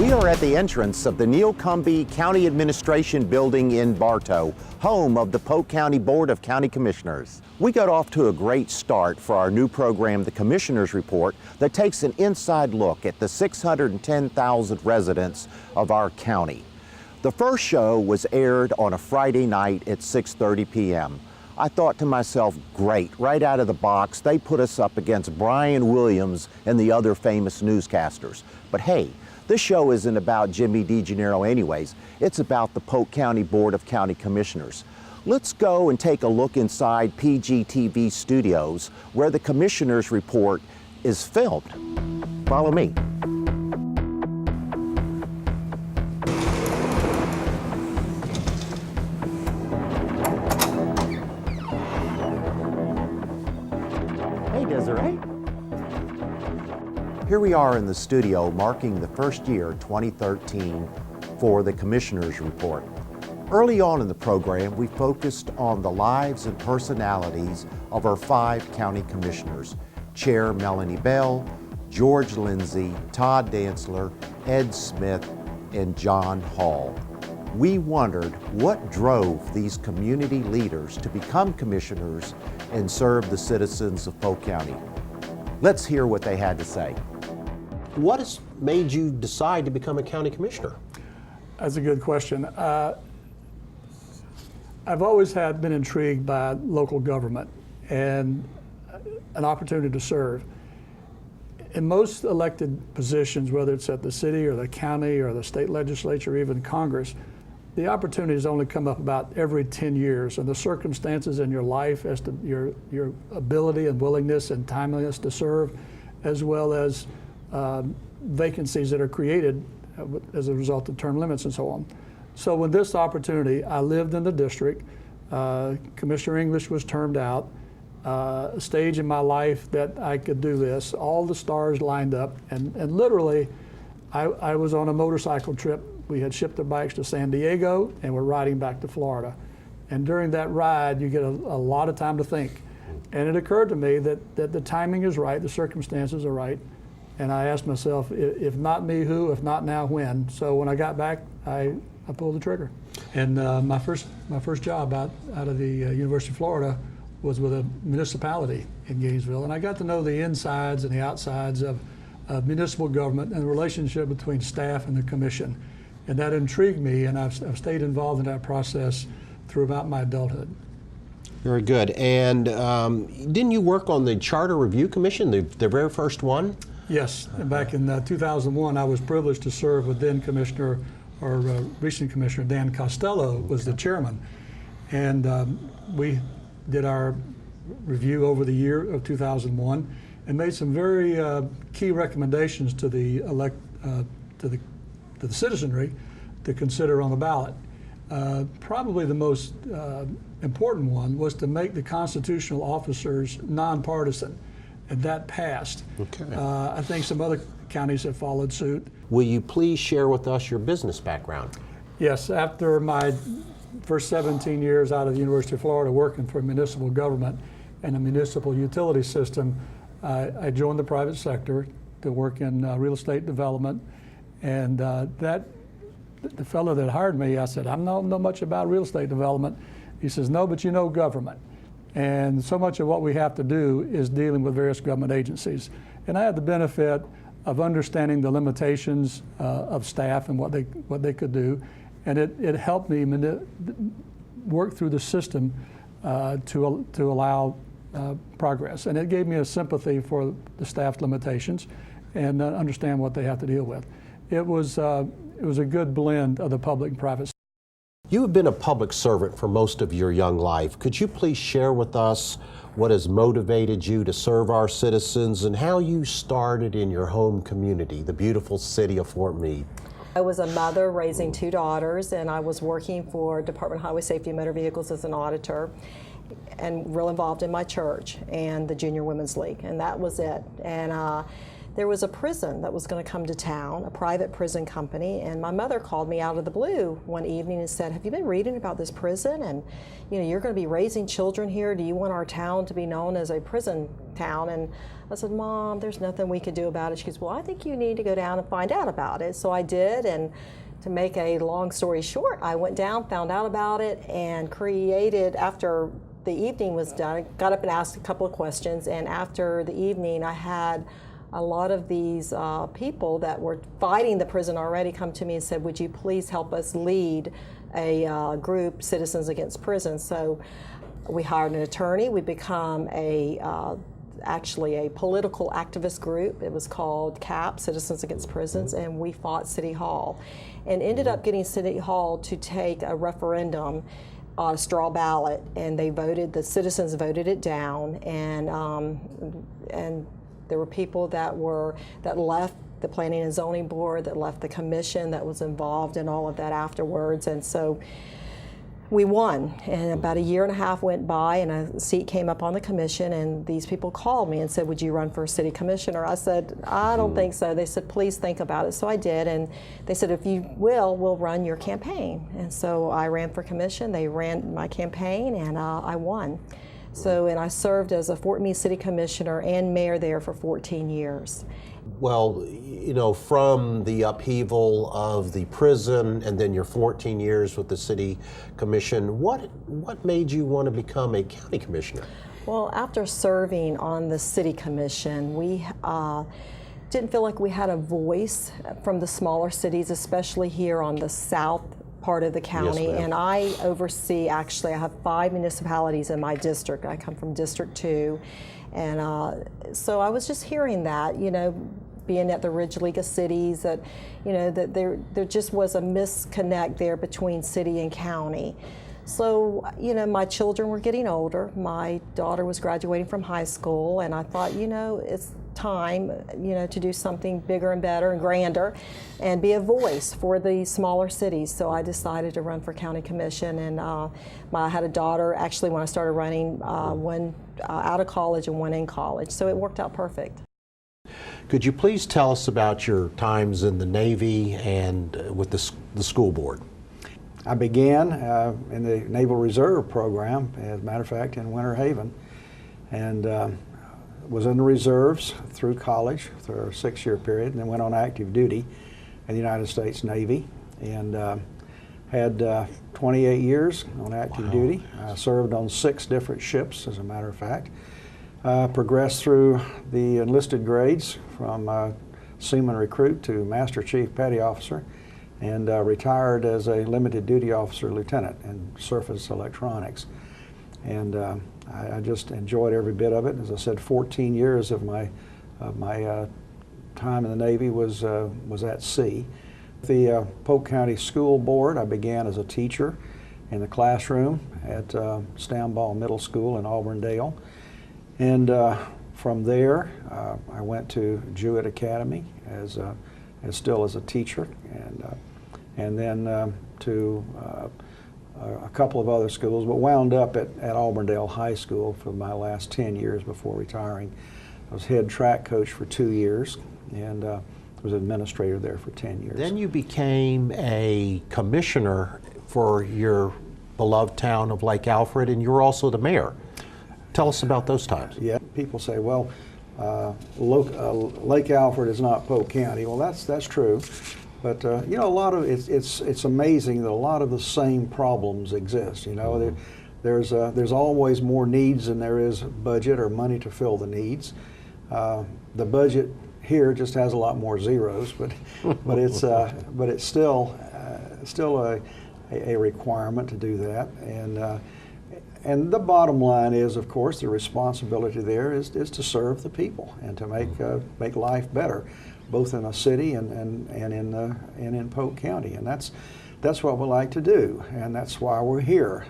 We are at the entrance of the Neil Cumbie County Administration Building in Bartow, home of the Polk County Board of County Commissioners. We got off to a great start for our new program, the Commissioners Report, that takes an inside look at the 610,000 residents of our county. The first show was aired on a Friday night at 6:30 p.m. I thought to myself, great, right out of the box, they put us up against Brian Williams and the other famous newscasters. But hey, this show isn't about Jimmy DeGennaro anyways. It's about the Polk County Board of County Commissioners. Let's go and take a look inside PGTV studios where the Commissioners Report is filmed. Follow me. Hey, Desiree. Here we are in the studio marking the first year, 2013, for the Commissioners Report. Early on in the program, we focused on the lives and personalities of our 5 county commissioners: Chair Melanie Bell, George Lindsay, Todd Dantzler, Ed Smith, and John Hall. We wondered what drove these community leaders to become commissioners and serve the citizens of Polk County. Let's hear what they had to say. What has made you decide to become a county commissioner? That's a good question. I've always been intrigued by local government and an opportunity to serve. In most elected positions, whether it's at the city or the county or the state legislature or even Congress, the opportunities only come up about every 10 years, and the circumstances in your life as to your ability and willingness and timeliness to serve, as well as vacancies that are created as a result of term limits and so on. So when this opportunity, I lived in the district, Commissioner English was termed out, a stage in my life that I could do this, all the stars lined up, and literally I was on a motorcycle trip. We had shipped the bikes to San Diego and we're riding back to Florida. And during that ride, you get a lot of time to think. And it occurred to me that the timing is right, the circumstances are right. And I asked myself, if not me, who? If not now, when? So when I got back, I pulled the trigger. And my first job out of the University of Florida was with a municipality in Gainesville. And I got to know the insides and the outsides of municipal government and the relationship between staff and the commission. And that intrigued me, and I've stayed involved in that process throughout my adulthood. Very good. And didn't you work on the Charter Review Commission, the very first one? Yes. And back in 2001, I was privileged to serve with then Commissioner, or recent Commissioner Dan Costello was the chairman. And we did our review over the year of 2001 and made some very key recommendations to the citizenry to consider on the ballot. Probably the most important one was to make the constitutional officers nonpartisan, and that passed. Okay. I think some other counties have followed suit. Will you please share with us your business background? Yes, after my first 17 years out of the University of Florida working for municipal government and a municipal utility system, I joined the private sector to work in real estate development. And the fellow that hired me, I said, I don't know much about real estate development. He says, no, but you know government. And so much of what we have to do is dealing with various government agencies. And I had the benefit of understanding the limitations of staff and what they could do. And it helped me work through the system to allow progress. And it gave me a sympathy for the staff's limitations and understand what they have to deal with. It was a good blend of the public and private. You have been a public servant for most of your young life. Could you please share with us what has motivated you to serve our citizens and how you started in your home community, the beautiful city of Fort Meade? I was a mother raising 2 daughters, and I was working for Department of Highway Safety and Motor Vehicles as an auditor, and real involved in my church and the Junior Women's League, and that was it. And there was a prison that was going to come to town, a private prison company, and my mother called me out of the blue one evening and said, have you been reading about this prison? And you're going to be raising children here. Do you want our town to be known as a prison town? And I said, Mom, there's nothing we could do about it. She goes, well, I think you need to go down and find out about it. So I did, and to make a long story short, I went down, found out about it, and created, after the evening was done, I got up and asked a couple of questions, and after the evening I had a lot of these people that were fighting the prison already come to me and said, would you please help us lead a group, Citizens Against Prison? So we hired an attorney. We become actually a political activist group. It was called CAP, Citizens Against Prisons, and we fought City Hall and ended up getting City Hall to take a referendum on a straw ballot, and the citizens voted it down, and there were people that left the Planning and Zoning Board, that left the commission, that was involved in all of that afterwards, and so we won. And about a year and a half went by, and a seat came up on the commission, and these people called me and said, would you run for city commissioner? I said, I don't think so. They said, please think about it. So I did, and they said, if you will, we'll run your campaign. And so I ran for commission. They ran my campaign, and I won. So, and I served as a Fort Meade City Commissioner and mayor there for 14 years. Well, from the upheaval of the prison and then your 14 years with the city commission, what made you want to become a county commissioner? Well, after serving on the city commission, we didn't feel like we had a voice from the smaller cities, especially here on the south part of the county. Yes, and I oversee, actually, I have 5 municipalities in my district. I come from District 2. And so I was just hearing that, being at the Ridge League of Cities, that, that there just was a misconnect there between city and county. So, my children were getting older. My daughter was graduating from high school, and I thought, it's time, to do something bigger and better and grander and be a voice for the smaller cities. So I decided to run for county commission, and I had a daughter, actually, when I started running, one out of college and one in college. So it worked out perfect. Could you please tell us about your times in the Navy and with the school board? I began in the Naval Reserve program, as a matter of fact, in Winter Haven, and was in the reserves through college for a 6-year period, and then went on active duty in the United States Navy, and had 28 years on active duty. I served on 6 different ships, as a matter of fact. Progressed through the enlisted grades from seaman recruit to Master Chief Petty Officer, and retired as a limited duty officer lieutenant in surface electronics. And I just enjoyed every bit of it. As I said, 14 years of my time in the Navy was at sea. The Polk County School Board, I began as a teacher in the classroom at Stamball Middle School in Auburndale. And from there, I went to Jewett Academy still as a teacher, and then to a couple of other schools, but wound up at Auburndale High School for my last 10 years before retiring. I was head track coach for 2 years, and was administrator there for 10 years. Then you became a commissioner for your beloved town of Lake Alfred, and you were also the mayor. Tell us about those times. Yeah, people say, well, Lake Alfred is not Polk County. Well, that's true, but a lot of it's amazing that a lot of the same problems exist. There's always more needs than there is budget or money to fill the needs. The budget here just has a lot more zeros, but it's still a requirement to do that, and the bottom line is, of course, the responsibility there is to serve the people and to make life better, both in a city and in Polk County, and that's what we like to do, and that's why we're here.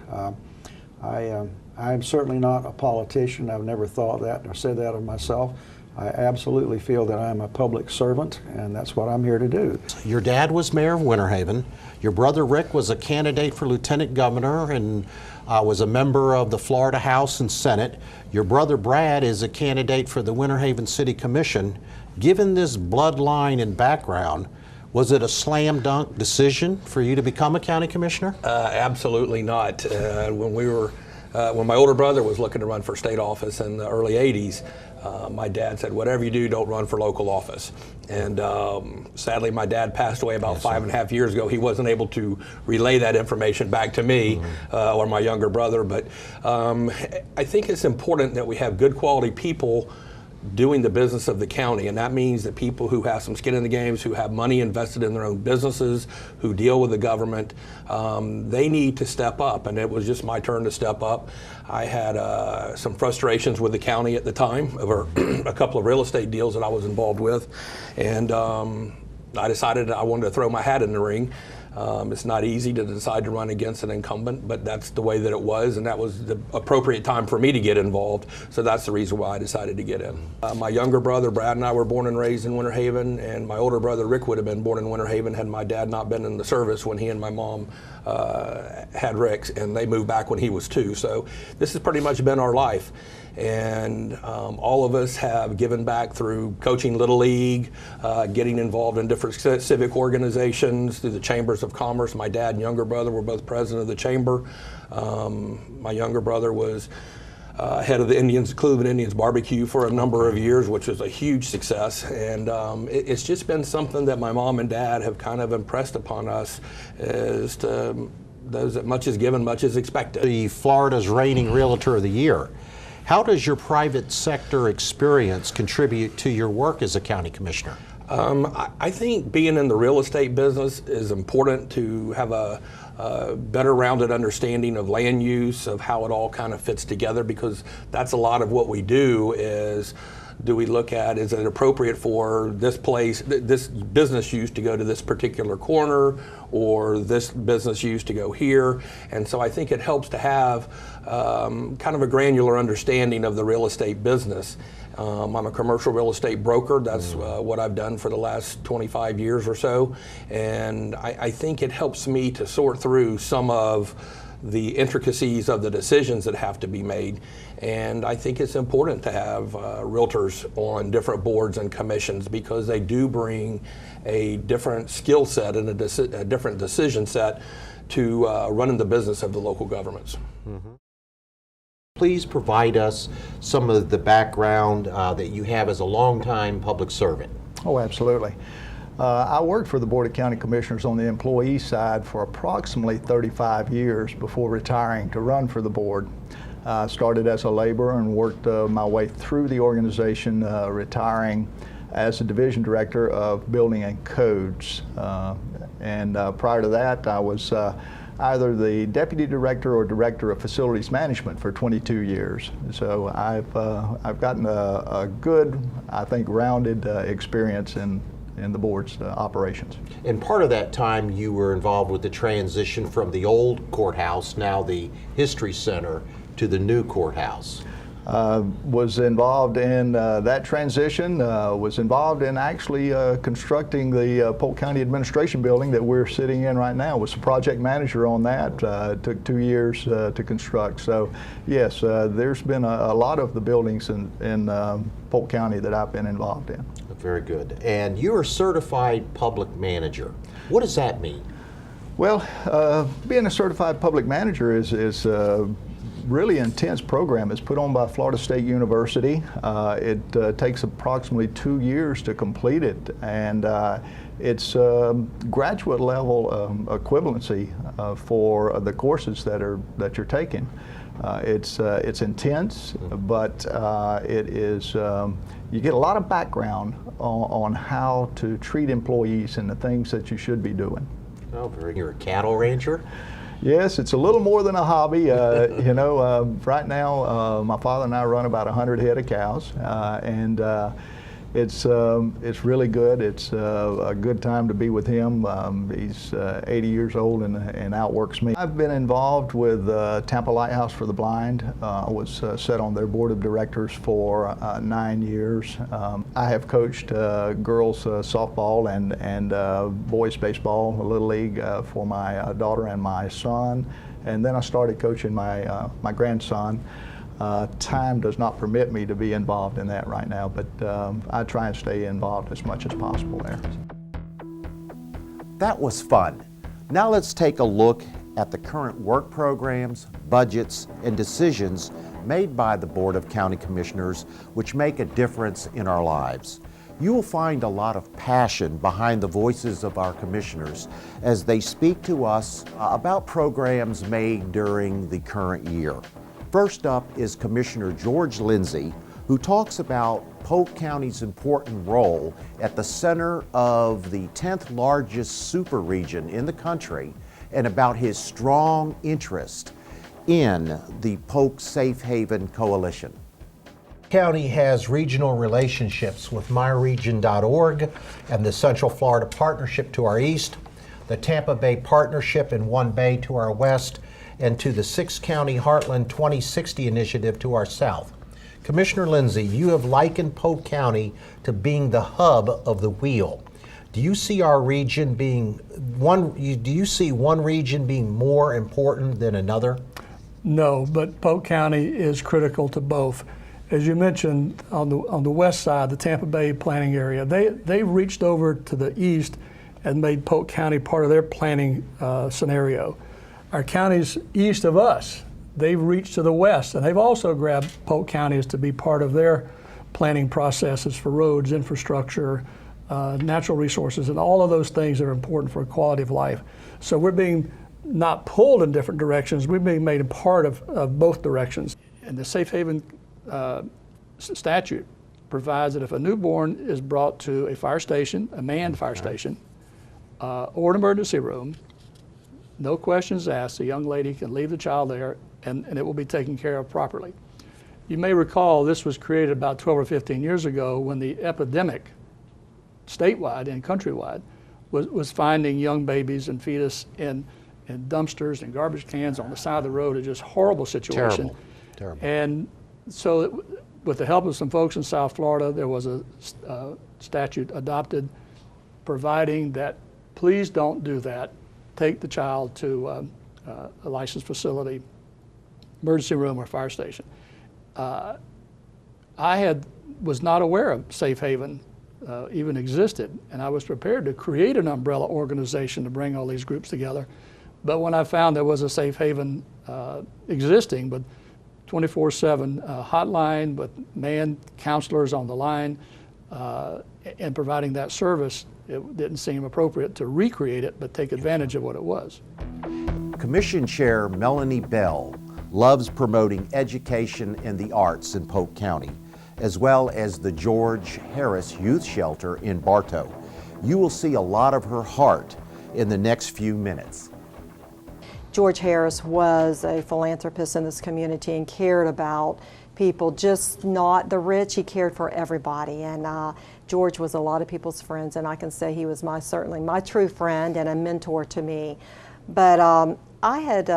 I'm certainly not a politician. I've never thought that or said that of myself. I absolutely feel that I'm a public servant, and that's what I'm here to do. Your dad was mayor of Winter Haven. Your brother Rick was a candidate for lieutenant governor and was a member of the Florida House and Senate. Your brother Brad is a candidate for the Winter Haven City Commission, Given this bloodline and background, was it a slam dunk decision for you to become a county commissioner? Absolutely not. When my older brother was looking to run for state office in the early 80s, my dad said, whatever you do, don't run for local office. And sadly, my dad passed away about 5.5 years ago. He wasn't able to relay that information back to me or my younger brother. But I think it's important that we have good quality people doing the business of the county, and that means that people who have some skin in the games, who have money invested in their own businesses, who deal with the government, they need to step up, and it was just my turn to step up. I had some frustrations with the county at the time over a couple of real estate deals that I was involved with, and I decided I wanted to throw my hat in the ring. It's not easy to decide to run against an incumbent, but that's the way that it was, and that was the appropriate time for me to get involved. So that's the reason why I decided to get in. My younger brother, Brad, and I were born and raised in Winter Haven, and my older brother, Rick, would have been born in Winter Haven had my dad not been in the service when he and my mom had Rick, and they moved back when he was 2. So this has pretty much been our life. And all of us have given back through coaching Little League, getting involved in different civic organizations, through the Chambers of Commerce. My dad and younger brother were both president of the chamber. My younger brother was head of the Cleveland Indians barbecue for a number of years, which was a huge success. And it's just been something that my mom and dad have kind of impressed upon us, as to those that much is given, much is expected. The Florida's reigning Realtor of the Year. How does your private sector experience contribute to your work as a county commissioner? I think being in the real estate business is important to have a better rounded understanding of land use, of how it all kind of fits together, because that's a lot of what we do. Is do we look at, is it appropriate for this place, this business use to go to this particular corner, or this business use to go here? And so I think it helps to have kind of a granular understanding of the real estate business. I'm a commercial real estate broker. That's what I've done for the last 25 years or so. And I think it helps me to sort through some of the intricacies of the decisions that have to be made. And I think it's important to have realtors on different boards and commissions, because they do bring a different skill set and a different decision set to running the business of the local governments. Please provide us some of the background that you have as a longtime public servant. Oh, absolutely. I worked for the Board of County Commissioners on the employee side for approximately 35 years before retiring to run for the board. I started as a laborer and worked my way through the organization, retiring as the division director of building and codes. And prior to that, I was either the deputy director or director of facilities management for 22 years. So I've gotten a good, I think, rounded experience in the board's operations. And part of that time you were involved with the transition from the old courthouse, now the History Center, to the new courthouse. Was involved in that transition, was involved in actually constructing the Polk County Administration Building that we're sitting in right now. Was the project manager on that. It took 2 years to construct. So yes, there's been a lot of the buildings in Polk County that I've been involved in. Very good. And you're a certified public manager. What does that mean? Well, being a certified public manager is really intense program. It's put on by Florida State University. It takes approximately 2 years to complete it, and it's graduate level equivalency for the courses that you're taking. It's intense, but it is you get a lot of background on how to treat employees and the things that you should be doing. Oh, very. You're a cattle rancher? Yes, it's a little more than a hobby. You know, right now, my father and I run about 100 head of cows, and it's really good. It's a good time to be with him. He's 80 years old and outworks me. I've been involved with Tampa Lighthouse for the Blind. I was set on their board of directors for 9 years. I have coached girls softball and boys baseball, Little League, for my daughter and my son. And then I started coaching my grandson. Time does not permit me to be involved in that right now, but I try and stay involved as much as possible there. That was fun. Now let's take a look at the current work programs, budgets, and decisions made by the Board of County Commissioners which make a difference in our lives. You will find a lot of passion behind the voices of our commissioners as they speak to us about programs made during the current year. First up is Commissioner George Lindsay, who talks about Polk County's important role at the center of the 10th largest super region in the country, and about his strong interest in the Polk Safe Haven Coalition. County has regional relationships with myregion.org and the Central Florida Partnership to our east, the Tampa Bay Partnership in One Bay to our west, and to the 6-County Heartland 2060 initiative to our south. Commissioner Lindsay, you have likened Polk County to being the hub of the wheel. Do you see our region being one region being more important than another? No, but Polk County is critical to both. As you mentioned, on the west side, the Tampa Bay planning area, they reached over to the east and made Polk County part of their planning scenario. Our counties east of us, they've reached to the west, and they've also grabbed Polk counties to be part of their planning processes for roads, infrastructure, natural resources, and all of those things that are important for quality of life. So we're being not pulled in different directions, we're being made a part of both directions. And the Safe Haven statute provides that if a newborn is brought to a fire station, a manned fire station, or an emergency room, no questions asked, the young lady can leave the child there and it will be taken care of properly. You may recall this was created about 12 or 15 years ago when the epidemic statewide and countrywide was finding young babies and fetus in dumpsters and garbage cans on the side of the road. It's just a horrible situation. Terrible. And so with the help of some folks in South Florida, there was a statute adopted providing that please don't do that. Take the child to a licensed facility, emergency room, or fire station. I was not aware of Safe Haven even existed, and I was prepared to create an umbrella organization to bring all these groups together. But when I found there was a Safe Haven existing, but 24/7 hotline with manned counselors on the line and providing that service, it didn't seem appropriate to recreate it, but take advantage of what it was. Commission Chair Melanie Bell loves promoting education and the arts in Polk County, as well as the George Harris Youth Shelter in Bartow. You will see a lot of her heart in the next few minutes. George Harris was a philanthropist in this community and cared about people, just not the rich. He cared for everybody, and George was a lot of people's friends, and I can say he was certainly my true friend and a mentor to me. But I had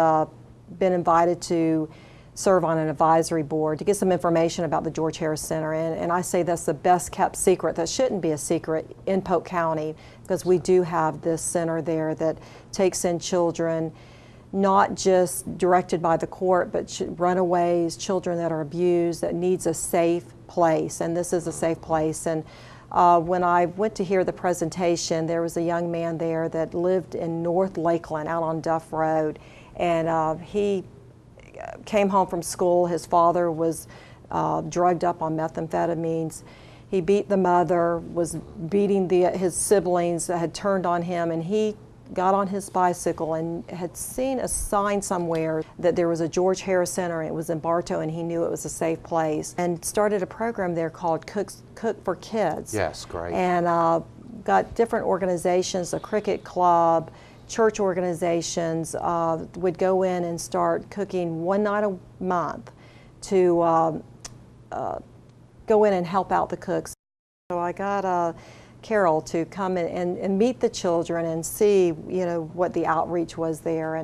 been invited to serve on an advisory board to get some information about the George Harris Center, and I say that's the best kept secret. That shouldn't be a secret in Polk County, because we do have this center there that takes in children not just directed by the court, but runaways, children that are abused, that needs a safe place, and this is a safe place. And when I went to hear the presentation, there was a young man there that lived in North Lakeland out on Duff Road, and he came home from school. His father was drugged up on methamphetamines. He beat the mother, was beating his siblings that had turned on him, and he got on his bicycle and had seen a sign somewhere that there was a George Harris Center, and it was in Bartow, and he knew it was a safe place, and started a program there called Cook for Kids. Yes, great. And got different organizations, a cricket club, church organizations would go in and start cooking one night a month to go in and help out the cooks. So I got Carol to come and meet the children and see, what the outreach was there,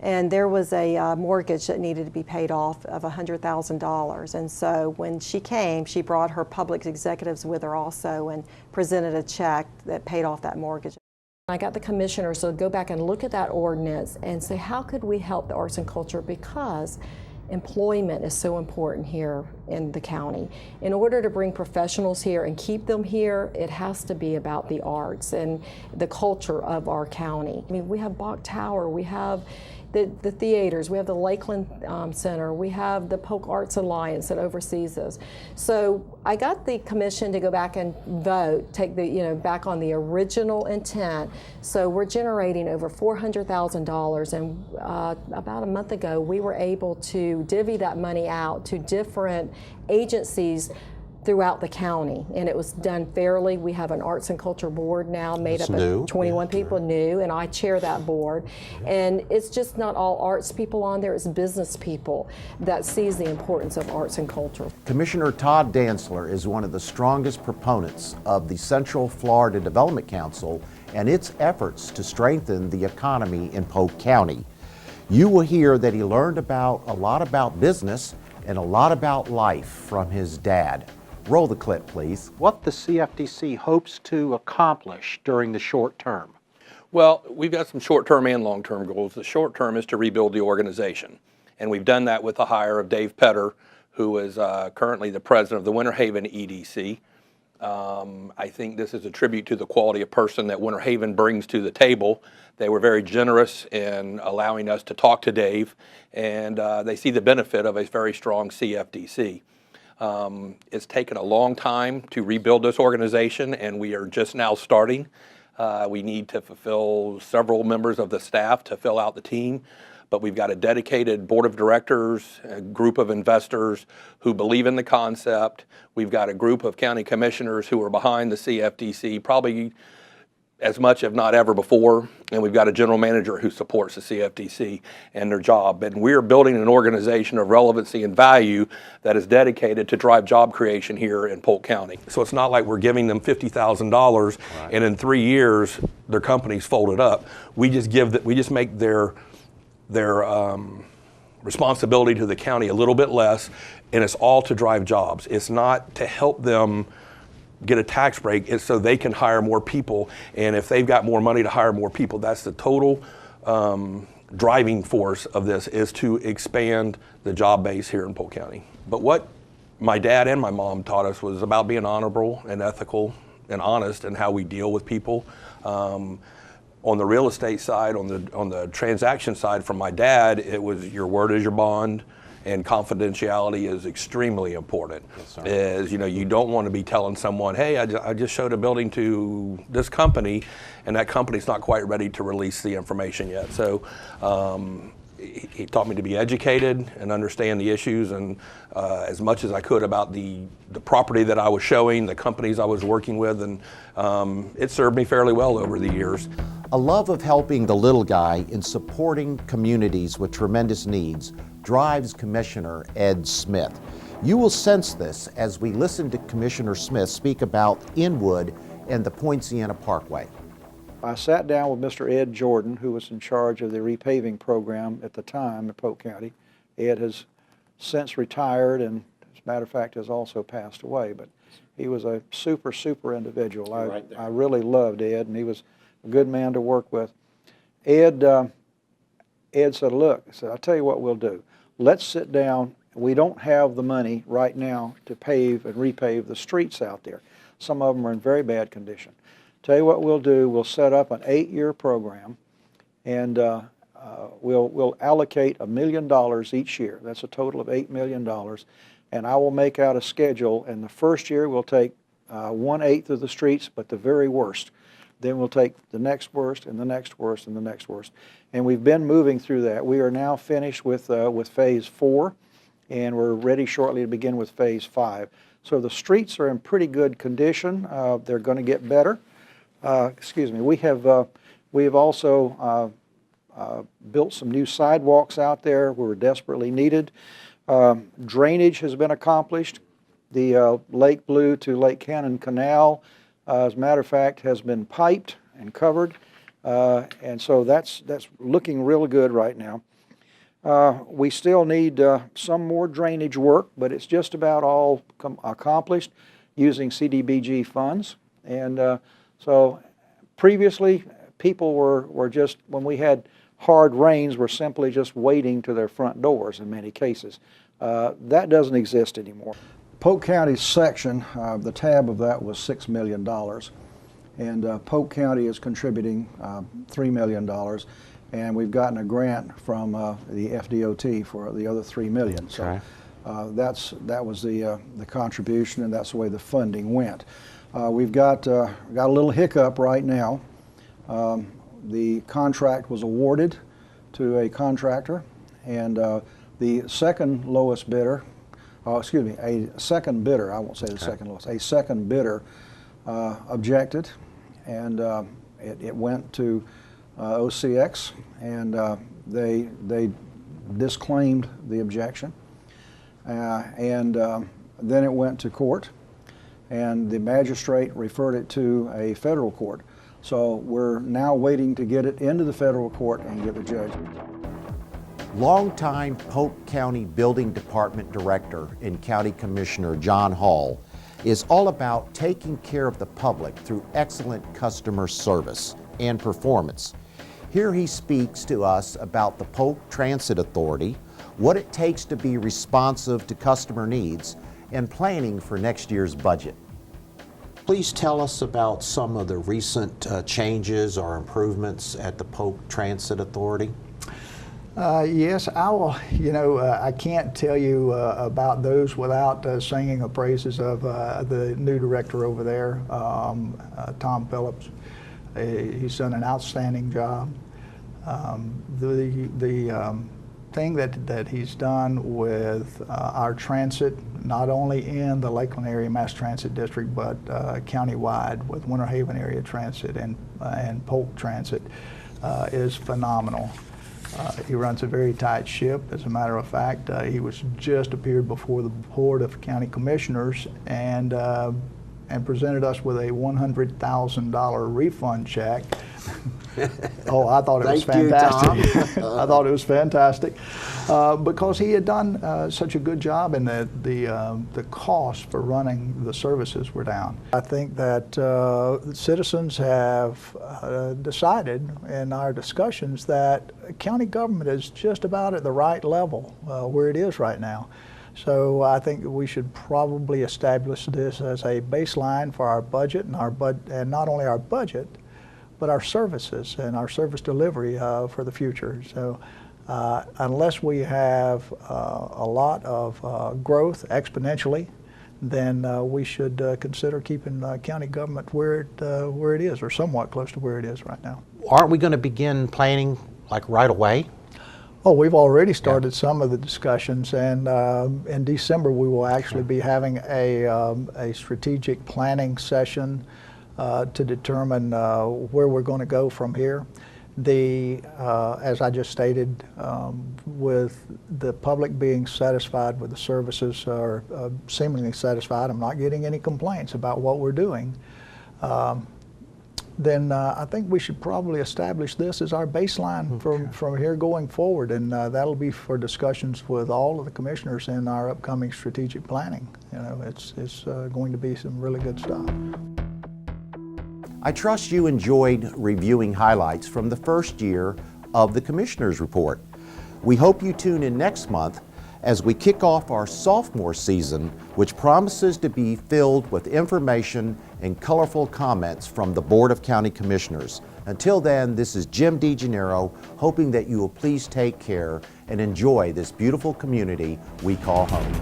and there was a mortgage that needed to be paid off of $100,000, and so when she came, she brought her public executives with her also and presented a check that paid off that mortgage. I got the commissioners to go back and look at that ordinance and say, how could we help the arts and culture, because employment is so important here in the county. In order to bring professionals here and keep them here, it has to be about the arts and the culture of our county. I mean, we have Bach Tower, we have the theaters, we have the Lakeland Center, we have the Polk Arts Alliance that oversees this. So I got the commission to go back and vote, take the, back on the original intent. So we're generating over $400,000, and about a month ago we were able to divvy that money out to different agencies throughout the county, and it was done fairly. We have an arts and culture board now made up of 21 people, new, and I chair that board. And it's just not all arts people on there, it's business people that sees the importance of arts and culture. Commissioner Todd Dantzler is one of the strongest proponents of the Central Florida Development Council and its efforts to strengthen the economy in Polk County. You will hear that he learned a lot about business and a lot about life from his dad. Roll the clip, please. What the CFDC hopes to accomplish during the short term. Well, we've got some short-term and long-term goals. The short term is to rebuild the organization, and we've done that with the hire of Dave Petter, who is currently the president of the Winter Haven EDC. I think this is a tribute to the quality of person that Winter Haven brings to the table. They were very generous in allowing us to talk to Dave, and they see the benefit of a very strong CFDC. It's taken a long time to rebuild this organization, and we are just now starting. We need to fulfill several members of the staff to fill out the team, but we've got a dedicated board of directors, a group of investors who believe in the concept. We've got a group of county commissioners who are behind the CFDC, probably as much, if not ever before, and we've got a general manager who supports the CFDC and their job. And we're building an organization of relevancy and value that is dedicated to drive job creation here in Polk County. So it's not like we're giving them $50,000 and in 3 years their company's folded up. We just make their responsibility to the county a little bit less, and it's all to drive jobs. It's not to help them get a tax break, it's so they can hire more people, and if they've got more money to hire more people, that's the total driving force of this, is to expand the job base here in Polk County. But what my dad and my mom taught us was about being honorable and ethical and honest in how we deal with people. On the real estate side, on the transaction side, from my dad, it was your word is your bond, and confidentiality is extremely important. Yes, you don't want to be telling someone, hey, I just showed a building to this company, and that company's not quite ready to release the information yet. So he taught me to be educated and understand the issues, and as much as I could about the property that I was showing, the companies I was working with, and it served me fairly well over the years. A love of helping the little guy and supporting communities with tremendous needs drives Commissioner Ed Smith. You will sense this as we listen to Commissioner Smith speak about Inwood and the Poinciana Parkway. I sat down with Mr. Ed Jordan, who was in charge of the repaving program at the time in Polk County. Ed has since retired, and as a matter of fact has also passed away, but he was a super individual. I really loved Ed, and he was a good man to work with. Ed said, look, I'll tell you what we'll do. Let's sit down. We don't have the money right now to pave and repave the streets out there. Some of them are in very bad condition. Tell you what we'll do. We'll set up an 8-year program, and we'll allocate $1 million each year. That's a total of $8 million. And I will make out a schedule. And the first year we'll take 1/8 of the streets, but the very worst. Then we'll take the next worst, and the next worst, and the next worst. And we've been moving through that. We are now finished with phase 4, and we're ready shortly to begin with phase 5. So the streets are in pretty good condition. They're going to get better. Excuse me. We have also built some new sidewalks out there. We were desperately needed. Drainage has been accomplished. The Lake Blue to Lake Cannon Canal, as a matter of fact, has been piped and covered, and so that's looking real good right now. We still need some more drainage work, but it's just about all accomplished using CDBG funds. And so previously, people were just, when we had hard rains were simply just wading to their front doors in many cases. That doesn't exist anymore. Polk County's section, the tab of that was $6 million. And Polk County is contributing $3 million. And we've gotten a grant from the FDOT for the other $3 million. So that was the contribution, and that's the way the funding went. We've got a little hiccup right now. The contract was awarded to a contractor, and the second lowest bidder, a second bidder, I won't say the second lowest, a second bidder objected, and it went to OCX, and they disclaimed the objection, and then it went to court, and the magistrate referred it to a federal court. So we're now waiting to get it into the federal court and get the judge. Longtime Polk County Building Department Director and County Commissioner John Hall is all about taking care of the public through excellent customer service and performance. Here he speaks to us about the Polk Transit Authority, what it takes to be responsive to customer needs, and planning for next year's budget. Please tell us about some of the recent changes or improvements at the Polk Transit Authority. Yes, I will. I can't tell you about those without singing the praises of the new director over there, Tom Phillips. He's done an outstanding job. The thing that he's done with our transit, not only in the Lakeland area mass transit district, but countywide with Winter Haven area transit and Polk transit, is phenomenal. He runs a very tight ship. As a matter of fact, he was just appeared before the Board of County Commissioners and presented us with a $100,000 refund check. Oh, I thought it was fantastic. I thought it was fantastic because he had done such a good job, and the costs for running the services were down. I think that citizens have decided in our discussions that county government is just about at the right level where it is right now. So I think we should probably establish this as a baseline for our budget and not only our budget, but our services and our service delivery for the future. So unless we have a lot of growth exponentially, then we should consider keeping county government where it is, or somewhat close to where it is right now. Aren't we going to begin planning like right away? Oh, we've already started some of the discussions, and in December we will actually be having a strategic planning session to determine where we're going to go from here. As I just stated, with the public being satisfied with the services, or seemingly satisfied, I'm not getting any complaints about what we're doing, then I think we should probably establish this as our baseline from here going forward, and that'll be for discussions with all of the commissioners in our upcoming strategic planning. It's going to be some really good stuff. I trust you enjoyed reviewing highlights from the first year of the Commissioner's Report. We hope you tune in next month as we kick off our sophomore season, which promises to be filled with information and colorful comments from the Board of County Commissioners. Until then, this is Jim DeGennaro, hoping that you will please take care and enjoy this beautiful community we call home.